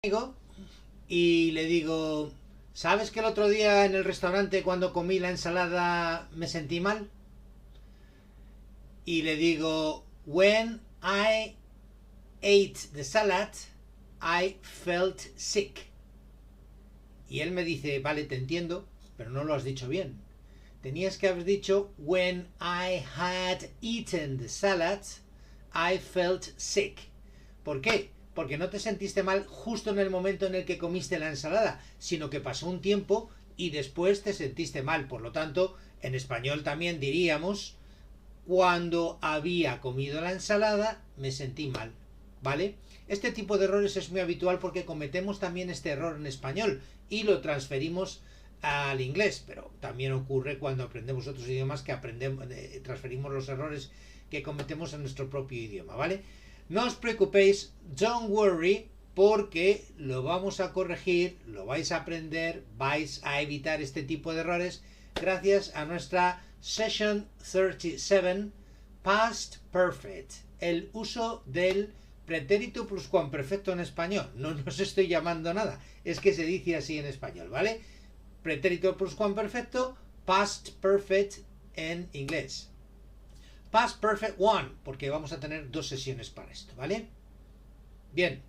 amigo y le digo, ¿sabes que el otro día en el restaurante cuando comí la ensalada me sentí mal? Y le digo, when I ate the salad, I felt sick. Y él me dice, vale, te entiendo, pero no lo has dicho bien. Tenías que haber dicho, when I had eaten the salad, I felt sick. ¿Por qué? Porque no te sentiste mal justo en el momento en el que comiste la ensalada, sino que pasó un tiempo y después te sentiste mal. Por lo tanto, en español también diríamos, cuando había comido la ensalada me sentí mal, ¿vale? Este tipo de errores es muy habitual porque cometemos también este error en español y lo transferimos al inglés, pero también ocurre cuando aprendemos otros idiomas que transferimos los errores que cometemos en nuestro propio idioma, ¿vale? No os preocupéis, don't worry, porque lo vamos a corregir, lo vais a aprender, vais a evitar este tipo de errores gracias a nuestra Session 37 Past Perfect, el uso del pretérito pluscuamperfecto en español. No nos estoy llamando nada, es que se dice así en español, ¿vale? Pretérito pluscuamperfecto, Past Perfect en inglés. Past Perfect One, porque vamos a tener dos sesiones para esto, ¿vale? Bien,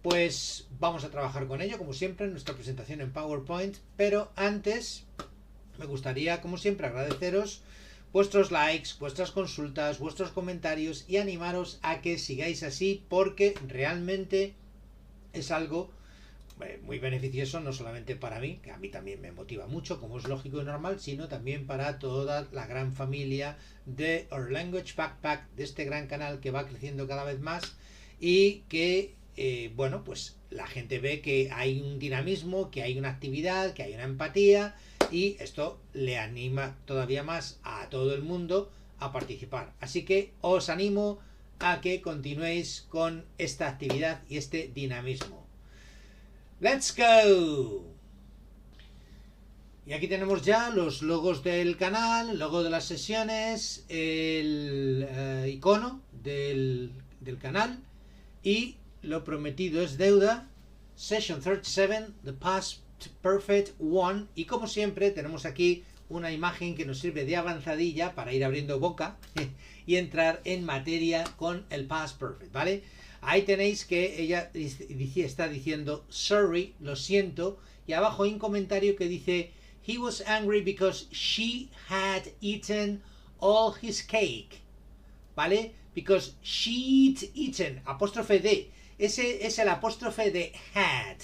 pues vamos a trabajar con ello, como siempre, en nuestra presentación en PowerPoint, pero antes me gustaría, como siempre, agradeceros vuestros likes, vuestras consultas, vuestros comentarios y animaros a que sigáis así, porque realmente es algo muy beneficioso, no solamente para mí, que a mí también me motiva mucho, como es lógico y normal, sino también para toda la gran familia de Our Language Backpack, de este gran canal que va creciendo cada vez más y que, bueno, pues la gente ve que hay un dinamismo, que hay una actividad, que hay una empatía y esto le anima todavía más a todo el mundo a participar. Así que os animo a que continuéis con esta actividad y este dinamismo. ¡Let's go! Y aquí tenemos ya los logos del canal, el logo de las sesiones, el icono del canal y lo prometido es deuda. Session 37, The Past Perfect One. Y como siempre tenemos aquí una imagen que nos sirve de avanzadilla para ir abriendo boca y entrar en materia con el Past Perfect, ¿vale? Ahí tenéis que ella está diciendo sorry, lo siento, y abajo hay un comentario que dice he was angry because she had eaten all his cake, ¿vale? Because she'd eaten, apóstrofe D, ese es el apóstrofe de had,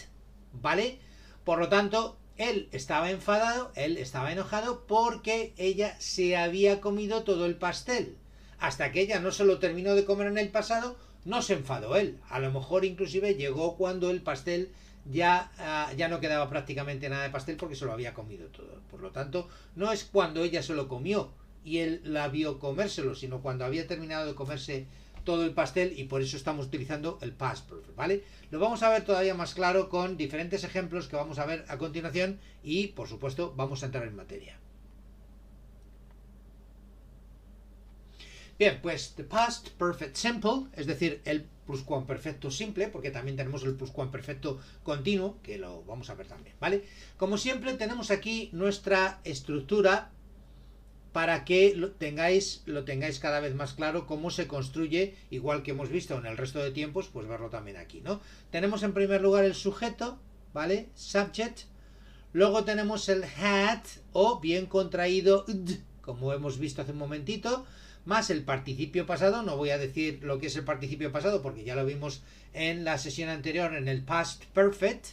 ¿vale? Por lo tanto, él estaba enfadado, él estaba enojado porque ella se había comido todo el pastel. Hasta que ella no se lo terminó de comer en el pasado, no se enfadó él. A lo mejor inclusive llegó cuando el pastel ya no quedaba prácticamente nada de pastel porque se lo había comido todo. Por lo tanto, no es cuando ella se lo comió y él la vio comérselo, sino cuando había terminado de comerse todo el pastel, y por eso estamos utilizando el past perfect, ¿vale? Lo vamos a ver todavía más claro con diferentes ejemplos que vamos a ver a continuación y, por supuesto, vamos a entrar en materia. Bien, pues the past perfect simple, es decir, el pluscuamperfecto simple, porque también tenemos el pluscuamperfecto continuo, que lo vamos a ver también, ¿vale? Como siempre, tenemos aquí nuestra estructura para que lo tengáis cada vez más claro cómo se construye, igual que hemos visto en el resto de tiempos, pues verlo también aquí, ¿no? Tenemos en primer lugar el sujeto, ¿vale? Subject. Luego tenemos el had, o bien contraído d, como hemos visto hace un momentito, más el participio pasado. No voy a decir lo que es el participio pasado porque ya lo vimos en la sesión anterior en el past perfect,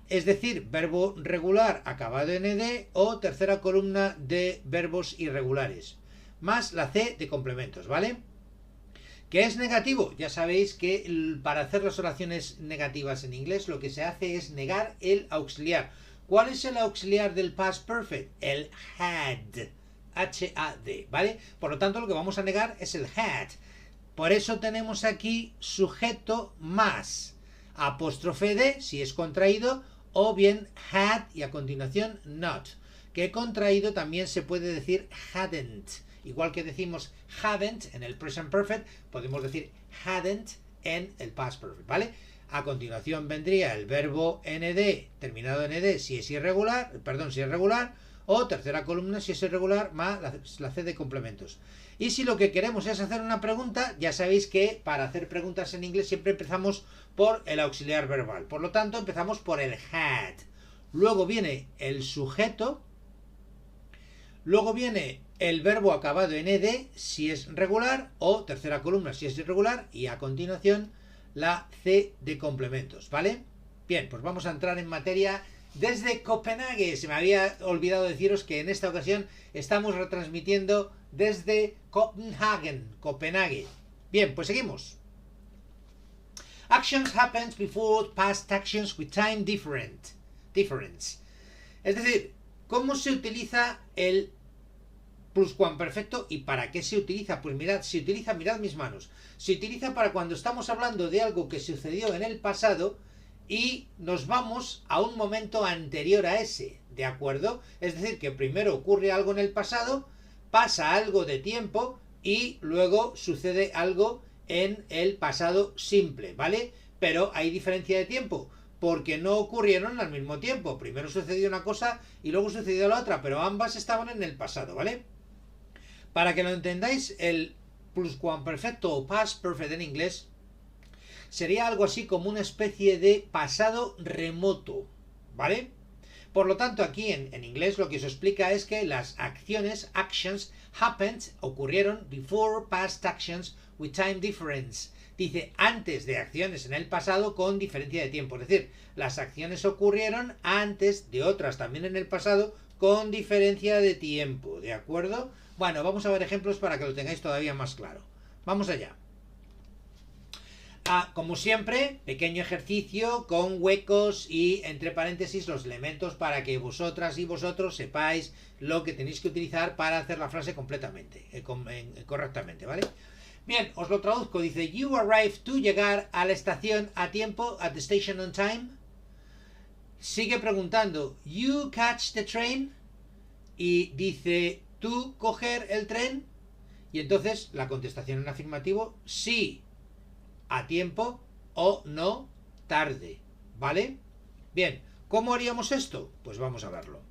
es decir, verbo regular acabado en ed o tercera columna de verbos irregulares, más la C de complementos, ¿vale? ¿Qué es negativo? Ya sabéis que para hacer las oraciones negativas en inglés lo que se hace es negar el auxiliar. ¿Cuál es el auxiliar del past perfect? El had. H-A-D, ¿vale? Por lo tanto, lo que vamos a negar es el had. Por eso tenemos aquí sujeto más apóstrofe D, si es contraído, o bien had y a continuación not. Que contraído también se puede decir hadn't. Igual que decimos haven't en el present perfect, podemos decir hadn't en el past perfect, ¿vale? A continuación vendría el verbo nd, terminado en ed si es irregular, si es regular, o tercera columna si es irregular, más la C de complementos. Y si lo que queremos es hacer una pregunta, ya sabéis que para hacer preguntas en inglés siempre empezamos por el auxiliar verbal. Por lo tanto, empezamos por el had. Luego viene el sujeto. Luego viene el verbo acabado en ed si es regular, o tercera columna si es irregular, y a continuación la C de complementos, ¿vale? Bien, pues vamos a entrar en materia desde Copenhague. Se me había olvidado deciros que en esta ocasión estamos retransmitiendo desde Copenhague. Bien, pues seguimos. Actions happens before past actions with time difference. Es decir, ¿cómo se utiliza el pluscuamperfecto y para qué se utiliza? Pues mirad, mirad mis manos. Se utiliza para cuando estamos hablando de algo que sucedió en el pasado y nos vamos a un momento anterior a ese, ¿de acuerdo? Es decir, que primero ocurre algo en el pasado, pasa algo de tiempo y luego sucede algo en el pasado simple, ¿vale? Pero hay diferencia de tiempo, porque no ocurrieron al mismo tiempo. Primero sucedió una cosa y luego sucedió la otra, pero ambas estaban en el pasado, ¿vale? Para que lo entendáis, el pluscuamperfecto o past perfect en inglés sería algo así como una especie de pasado remoto, ¿vale? Por lo tanto, aquí en inglés lo que se explica es que las acciones, actions, happened, ocurrieron before past actions with time difference. Dice, antes de acciones en el pasado con diferencia de tiempo. Es decir, las acciones ocurrieron antes de otras también en el pasado con diferencia de tiempo, ¿de acuerdo? Bueno, vamos a ver ejemplos para que lo tengáis todavía más claro. Vamos allá. Como siempre, pequeño ejercicio con huecos y entre paréntesis los elementos para que vosotras y vosotros sepáis lo que tenéis que utilizar para hacer la frase completamente, correctamente, ¿vale? Bien, os lo traduzco. Dice, you arrived, tú llegar a la estación a tiempo, at the station on time. Sigue preguntando, you catch the train. Y dice, tú coger el tren. Y entonces la contestación en afirmativo, sí, a tiempo, o no, tarde, ¿vale? Bien, ¿cómo haríamos esto? Pues vamos a verlo.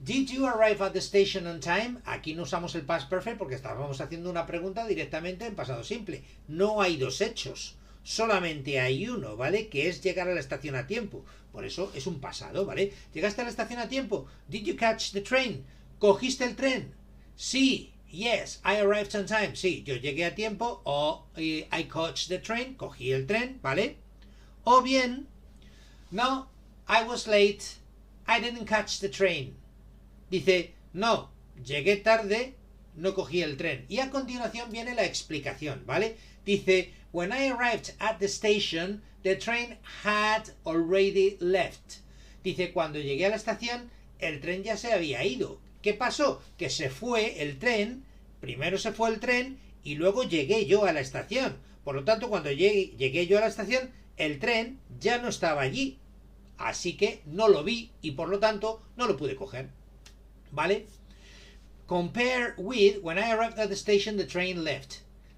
Did you arrive at the station on time? Aquí no usamos el past perfect porque estábamos haciendo una pregunta directamente en pasado simple. No hay dos hechos, solamente hay uno, ¿vale? Que es llegar a la estación a tiempo. Por eso es un pasado, ¿vale? ¿Llegaste a la estación a tiempo? Did you catch the train? ¿Cogiste el tren? Sí. Yes, I arrived on time. Sí, yo llegué a tiempo. O I caught the train. Cogí el tren, ¿vale? O bien, no, I was late. I didn't catch the train. Dice, no, llegué tarde, no cogí el tren. Y a continuación viene la explicación, ¿vale? Dice, when I arrived at the station, the train had already left. Dice, cuando llegué a la estación, el tren ya se había ido. ¿Qué pasó? Que se fue el tren, primero se fue el tren y luego llegué yo a la estación. Por lo tanto, cuando llegué yo a la estación, el tren ya no estaba allí. Así que no lo vi y por lo tanto no lo pude coger. ¿Vale? Compare with, when I arrived at the station, the train left.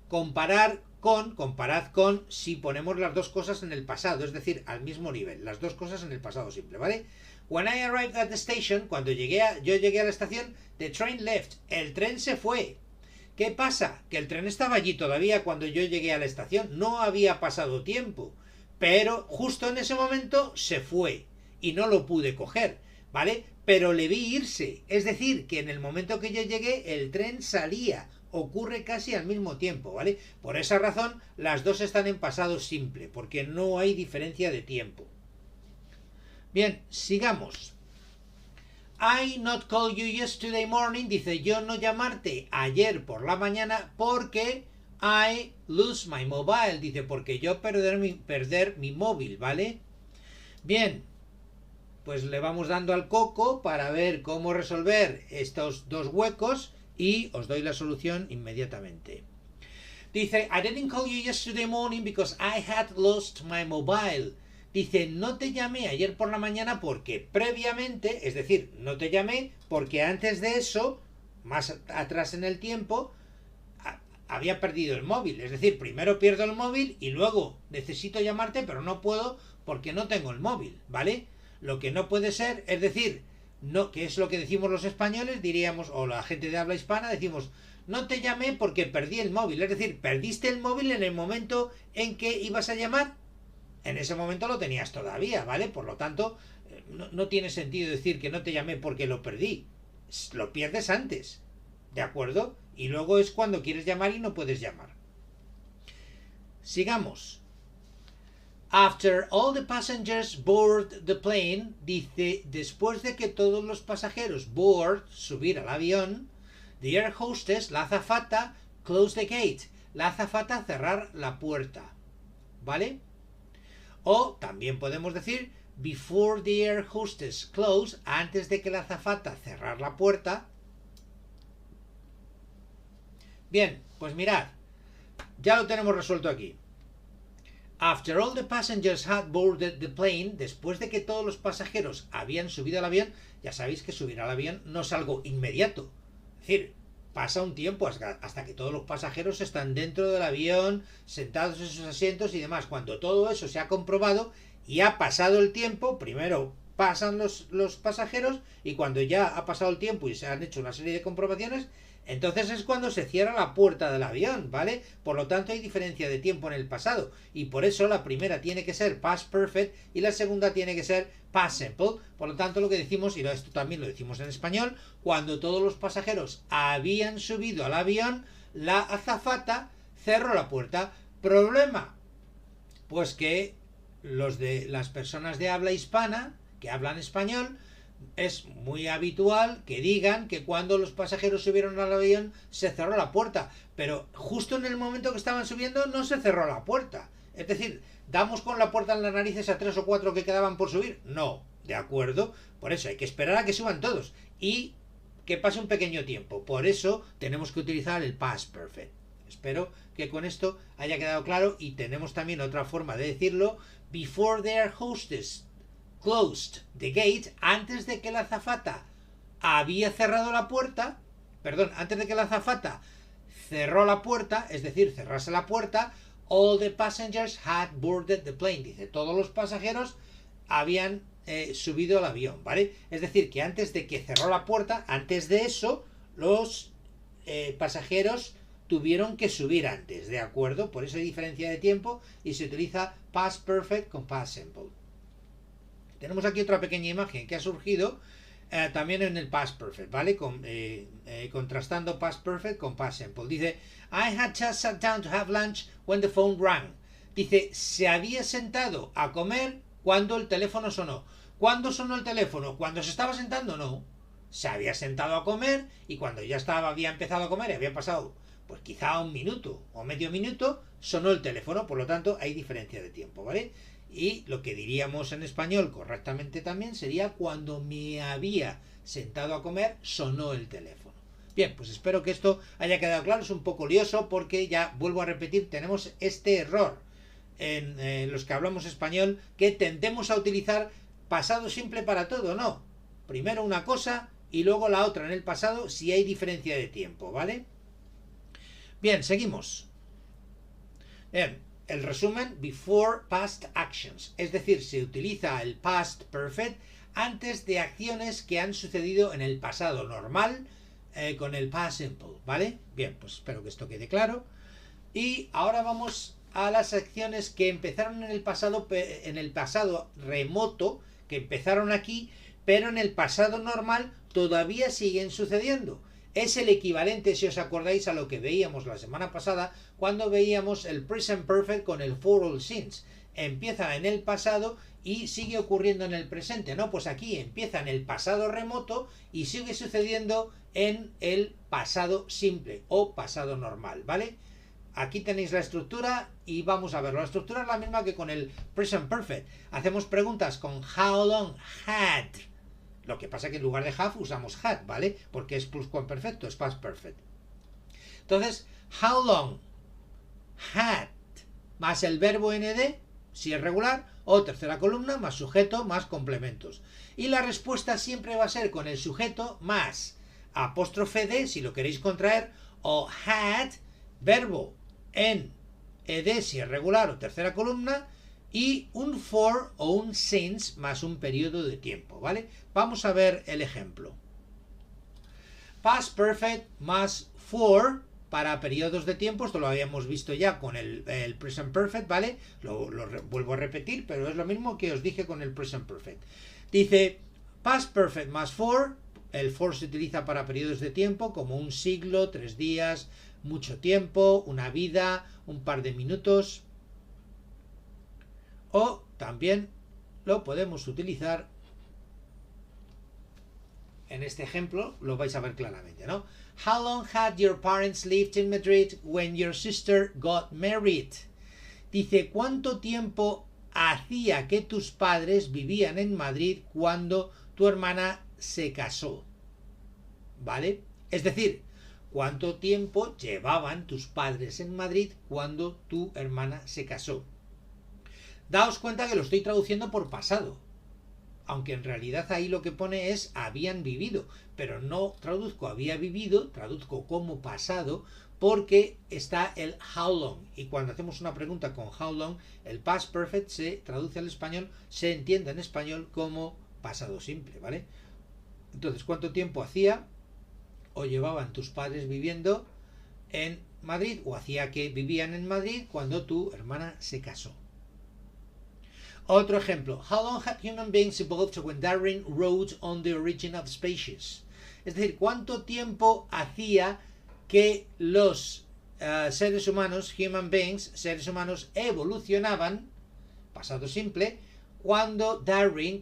Comparad con si ponemos las dos cosas en el pasado, es decir, al mismo nivel, las dos cosas en el pasado simple, ¿vale? When I arrived at the station, cuando yo llegué a la estación, the train left, el tren se fue. ¿Qué pasa? Que el tren estaba allí todavía cuando yo llegué a la estación, no había pasado tiempo, pero justo en ese momento se fue y no lo pude coger, ¿vale? Pero le vi irse, es decir, que en el momento que yo llegué, el tren salía. Ocurre casi al mismo tiempo, ¿vale? Por esa razón, las dos están en pasado simple, porque no hay diferencia de tiempo. Bien, sigamos. I not call you yesterday morning, dice yo no llamarte ayer por la mañana porque I lose my mobile, dice porque yo perder mi móvil, ¿vale? Bien, pues le vamos dando al coco para ver cómo resolver estos dos huecos y os doy la solución inmediatamente. Dice, I didn't call you yesterday morning because I had lost my mobile. Dice, no te llamé ayer por la mañana porque previamente, es decir, no te llamé porque antes de eso, más atrás en el tiempo, había perdido el móvil. Es decir, primero pierdo el móvil y luego necesito llamarte, pero no puedo porque no tengo el móvil, ¿vale? Lo que no puede ser, es decir, no, que es lo que decimos los españoles, diríamos, o la gente de habla hispana, decimos, no te llamé porque perdí el móvil. Es decir, perdiste el móvil en el momento en que ibas a llamar. En ese momento lo tenías todavía, ¿vale? Por lo tanto, no tiene sentido decir que no te llamé porque lo perdí. Lo pierdes antes, ¿de acuerdo? Y luego es cuando quieres llamar y no puedes llamar. Sigamos. After all the passengers board the plane, dice, después de que todos los pasajeros board, subir al avión, the air hostess, la azafata, close the gate, la azafata, cerrar la puerta, ¿vale? O también podemos decir, before the air hostess close, antes de que la azafata cerrar la puerta. Bien, pues mirad, ya lo tenemos resuelto aquí. After all the passengers had boarded the plane, después de que todos los pasajeros habían subido al avión, ya sabéis que subir al avión no es algo inmediato. Es decir, pasa un tiempo hasta que todos los pasajeros están dentro del avión, sentados en sus asientos y demás. Cuando todo eso se ha comprobado y ha pasado el tiempo, primero pasan los pasajeros y cuando ya ha pasado el tiempo y se han hecho una serie de comprobaciones, entonces es cuando se cierra la puerta del avión, ¿vale? Por lo tanto hay diferencia de tiempo en el pasado y por eso la primera tiene que ser past perfect y la segunda tiene que ser past simple. Por lo tanto lo que decimos, y esto también lo decimos en español, cuando todos los pasajeros habían subido al avión, la azafata cerró la puerta. ¿Problema? Pues que las personas de habla hispana, que hablan español, es muy habitual que digan que cuando los pasajeros subieron al avión se cerró la puerta, pero justo en el momento que estaban subiendo no se cerró la puerta. Es decir, ¿damos con la puerta en las narices a 3 o 4 que quedaban por subir? No, ¿de acuerdo? Por eso hay que esperar a que suban todos y que pase un pequeño tiempo. Por eso tenemos que utilizar el past perfect. Espero que con esto haya quedado claro y tenemos también otra forma de decirlo. Before the air hostess closed the gate, antes de que la azafata había cerrado la puerta, perdón, antes de que la azafata cerró la puerta, es decir, cerrase la puerta, all the passengers had boarded the plane, dice, todos los pasajeros habían subido al avión, ¿vale? Es decir, que antes de que cerró la puerta, antes de eso, los pasajeros tuvieron que subir antes, ¿de acuerdo? Por eso hay diferencia de tiempo y se utiliza past perfect con past simple. Tenemos aquí otra pequeña imagen que ha surgido también en el past perfect, ¿vale? Contrastando past perfect con past simple. Dice, I had just sat down to have lunch when the phone rang. Dice, se había sentado a comer cuando el teléfono sonó. ¿Cuándo sonó el teléfono? ¿Cuando se estaba sentando? No. Se había sentado a comer y cuando ya había empezado a comer y había pasado, pues quizá un minuto o medio minuto, sonó el teléfono. Por lo tanto, hay diferencia de tiempo, ¿vale? Y lo que diríamos en español correctamente también sería cuando me había sentado a comer, sonó el teléfono. Bien, pues espero que esto haya quedado claro. Es un poco lioso porque, ya vuelvo a repetir, tenemos este error en los que hablamos español, que tendemos a utilizar pasado simple para todo. No, primero una cosa y luego la otra en el pasado si hay diferencia de tiempo, ¿vale? Bien, seguimos. Bien, el resumen, before past actions, es decir, se utiliza el past perfect antes de acciones que han sucedido en el pasado normal con el past simple, ¿vale? Bien, pues espero que esto quede claro. Y ahora vamos a las acciones que empezaron en el pasado remoto, que empezaron aquí, pero en el pasado normal todavía siguen sucediendo. Es el equivalente, si os acordáis, a lo que veíamos la semana pasada cuando veíamos el present perfect con el for all since. Empieza en el pasado y sigue ocurriendo en el presente, ¿no? Pues aquí empieza en el pasado remoto y sigue sucediendo en el pasado simple o pasado normal, ¿vale? Aquí tenéis la estructura y vamos a verlo. La estructura es la misma que con el present perfect. Hacemos preguntas con how long had. Lo que pasa es que en lugar de have usamos had, ¿vale? Porque es pluscuamperfecto, es past perfect. Entonces, how long had más el verbo nd, si es regular, o tercera columna, más sujeto, más complementos. Y la respuesta siempre va a ser con el sujeto más apóstrofe de, si lo queréis contraer, o had verbo en ed si es regular o tercera columna, y un for o un since más un periodo de tiempo, ¿vale? Vamos a ver el ejemplo. Past perfect más for para periodos de tiempo, esto lo habíamos visto ya con el present perfect, ¿vale? Lo vuelvo a repetir, pero es lo mismo que os dije con el present perfect. Dice, past perfect más for, el for se utiliza para periodos de tiempo como un siglo, 3 días, mucho tiempo, una vida, un par de minutos. O también lo podemos utilizar, en este ejemplo lo vais a ver claramente, ¿no? How long had your parents lived in Madrid when your sister got married? Dice, ¿cuánto tiempo hacía que tus padres vivían en Madrid cuando tu hermana se casó? ¿Vale? Es decir, ¿cuánto tiempo llevaban tus padres en Madrid cuando tu hermana se casó? Daos cuenta que lo estoy traduciendo por pasado, aunque en realidad ahí lo que pone es habían vivido, pero no traduzco había vivido, traduzco como pasado, porque está el how long, y cuando hacemos una pregunta con how long, el past perfect se traduce al español, se entiende en español como pasado simple, ¿vale? Entonces, ¿cuánto tiempo hacía o llevaban tus padres viviendo en Madrid, o hacía que vivían en Madrid cuando tu hermana se casó? Otro ejemplo. How long have human beings evolved when Darwin wrote on the origin of species? Es decir, ¿cuánto tiempo hacía que los seres humanos, human beings, seres humanos, evolucionaban, pasado simple, cuando Darwin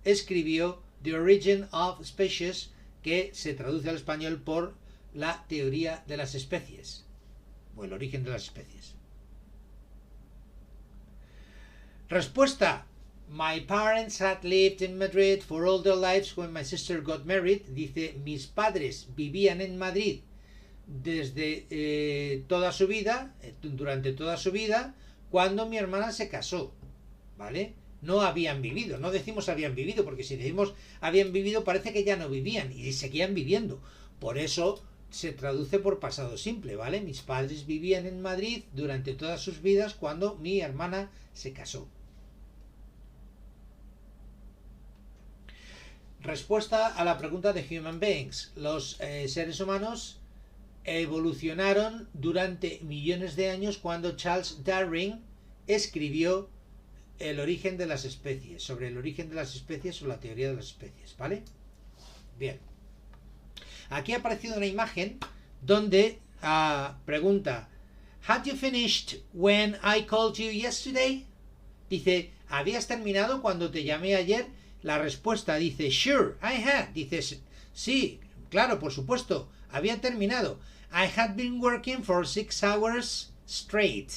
escribió The Origin of Species, que se traduce al español por la teoría de las especies, o el origen de las especies? Respuesta. My parents had lived in Madrid for all their lives when my sister got married. Dice, mis padres vivían en Madrid desde toda su vida, durante toda su vida, cuando mi hermana se casó, ¿vale? No habían vivido, no decimos habían vivido, porque si decimos habían vivido parece que ya no vivían y seguían viviendo. Por eso se traduce por pasado simple, ¿vale? Mis padres vivían en Madrid durante todas sus vidas cuando mi hermana se casó. Respuesta a la pregunta de human beings. Los seres humanos evolucionaron durante millones de años cuando Charles Darwin escribió el origen de las especies, sobre el origen de las especies o la teoría de las especies, ¿vale? Bien. Aquí ha aparecido una imagen donde pregunta, Had you finished when I called you yesterday? Dice, ¿habías terminado cuando te llamé ayer? La respuesta dice, Sure, I had. Dice, sí, claro, por supuesto, había terminado. I had been working for 6 hours straight.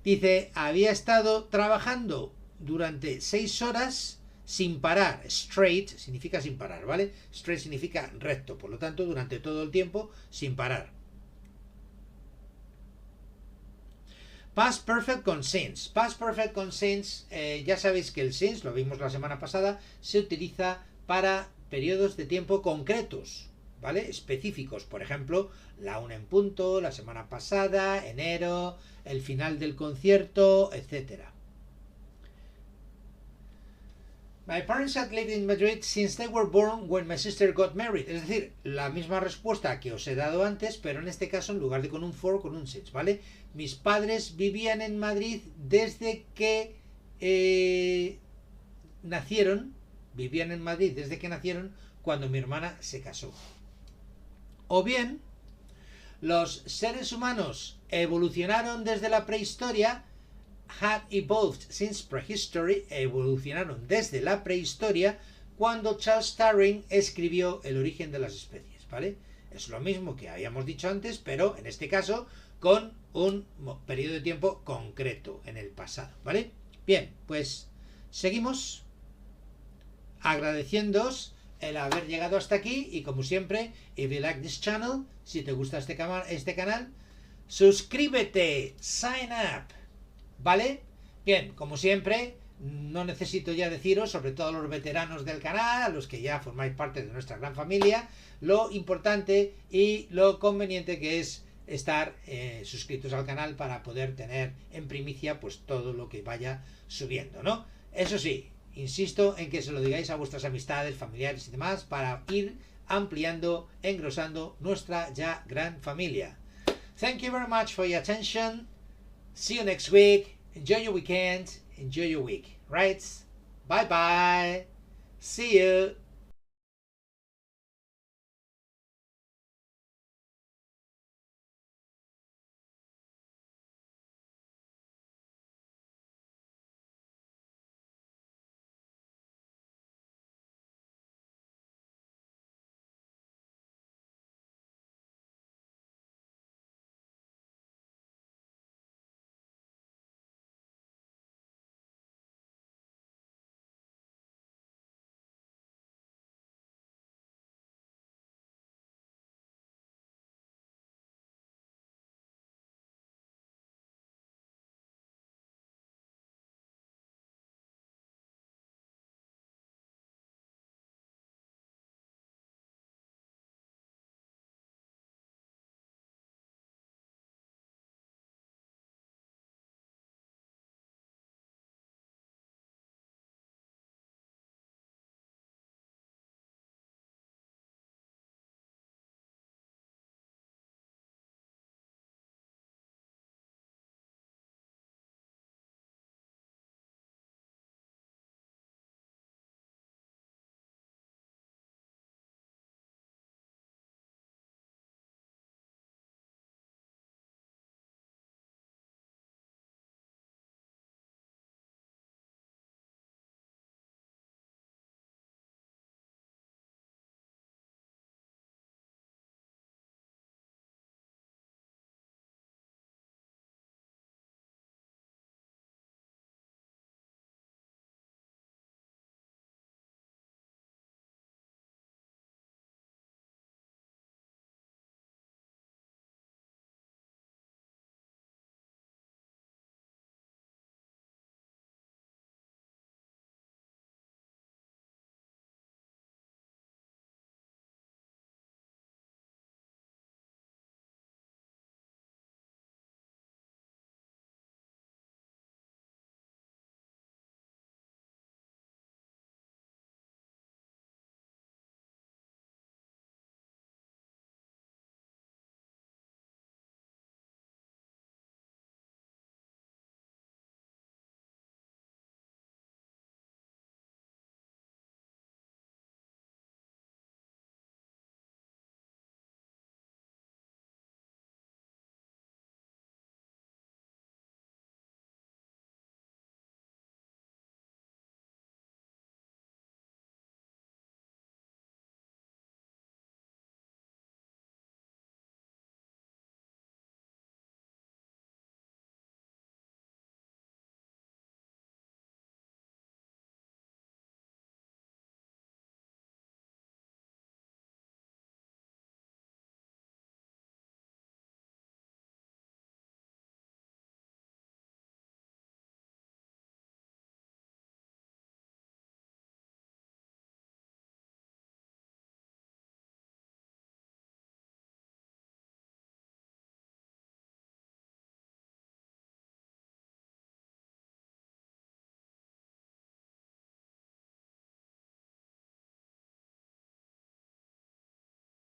Dice, había estado trabajando durante 6 horas sin parar. Straight significa sin parar, ¿vale? Straight significa recto, por lo tanto, durante todo el tiempo, sin parar. Past perfect con since. Past perfect con since, ya sabéis que el since, lo vimos la semana pasada, se utiliza para periodos de tiempo concretos, ¿vale? Específicos. Por ejemplo, la 1 en punto, la semana pasada, enero, el final del concierto, etc. My parents had lived in Madrid since they were born when my sister got married. Es decir, la misma respuesta que os he dado antes, pero en este caso en lugar de con un for, con un since, ¿vale? Mis padres vivían en Madrid desde que nacieron, vivían en Madrid desde que nacieron cuando mi hermana se casó. O bien, los seres humanos evolucionaron desde la prehistoria, had evolved since prehistory, evolucionaron desde la prehistoria cuando Charles Darwin escribió El origen de las especies, ¿vale? Es lo mismo que habíamos dicho antes, pero en este caso con un periodo de tiempo concreto en el pasado, ¿vale? Bien, pues seguimos agradeciéndoos el haber llegado hasta aquí y como siempre, if you like this channel, si te gusta este canal, suscríbete, sign up, ¿vale? Bien, como siempre, no necesito ya deciros, sobre todo a los veteranos del canal, a los que ya formáis parte de nuestra gran familia, lo importante y lo conveniente que es estar suscritos al canal para poder tener en primicia pues todo lo que vaya subiendo, ¿no? Eso sí, insisto en que se lo digáis a vuestras amistades, familiares y demás para ir ampliando, engrosando nuestra ya gran familia. Thank you very much for your attention. See you next week. Enjoy your weekend. Enjoy your week. Right? Bye bye. See you.